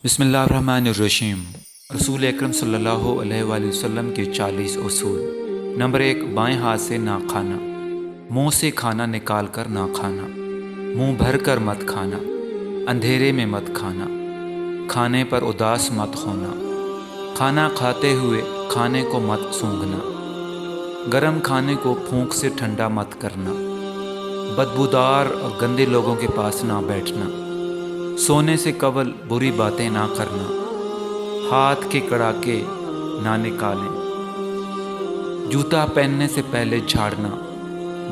بسم اللہ الرحمن الرحیم۔ رسول اکرم صلی اللہ علیہ وآلہ وسلم کے 40 اصول۔ نمبر 1، بائیں ہاتھ سے نہ کھانا، منہ سے کھانا نکال کر نہ کھانا، منہ بھر کر مت کھانا، اندھیرے میں مت کھانا، کھانے پر اداس مت ہونا، کھانا کھاتے ہوئے کھانے کو مت سونگھنا، گرم کھانے کو پھونک سے ٹھنڈا مت کرنا، بدبودار اور گندے لوگوں کے پاس نہ بیٹھنا، سونے سے قبل بری باتیں نہ کرنا، ہاتھ کے کڑاکے نہ نکالیں، جوتا پہننے سے پہلے جھاڑنا،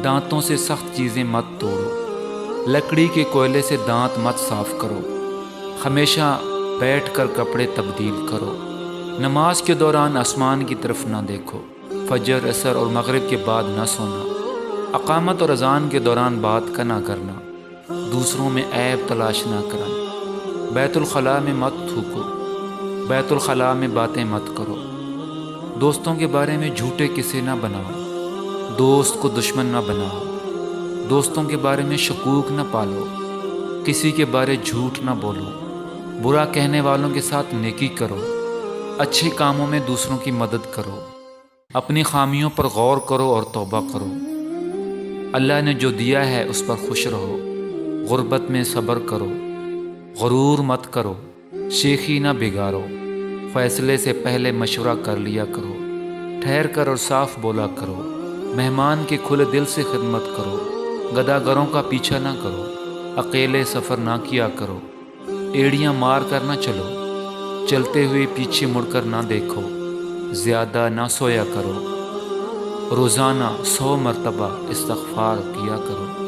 دانتوں سے سخت چیزیں مت توڑو، لکڑی کے کوئلے سے دانت مت صاف کرو، ہمیشہ بیٹھ کر کپڑے تبدیل کرو، نماز کے دوران آسمان کی طرف نہ دیکھو، فجر، عصر اور مغرب کے بعد نہ سونا، اقامت اور اذان کے دوران بات کا نہ کرنا، دوسروں میں عیب تلاش نہ کرنا، بیت الخلاء میں مت تھوکو، بیت الخلاء میں باتیں مت کرو، دوستوں کے بارے میں جھوٹے قصے نہ بناؤ، دوست کو دشمن نہ بناؤ، دوستوں کے بارے میں شکوک نہ پالو، کسی کے بارے جھوٹ نہ بولو، برا کہنے والوں کے ساتھ نیکی کرو، اچھے کاموں میں دوسروں کی مدد کرو، اپنی خامیوں پر غور کرو اور توبہ کرو، اللہ نے جو دیا ہے اس پر خوش رہو، غربت میں صبر کرو، غرور مت کرو، شیخی نہ بگاڑو، فیصلے سے پہلے مشورہ کر لیا کرو، ٹھہر کر اور صاف بولا کرو، مہمان کے کھلے دل سے خدمت کرو، گداگروں کا پیچھا نہ کرو، اکیلے سفر نہ کیا کرو، ایڑیاں مار کر نہ چلو، چلتے ہوئے پیچھے مڑ کر نہ دیکھو، زیادہ نہ سویا کرو، روزانہ 100 مرتبہ استغفار کیا کرو۔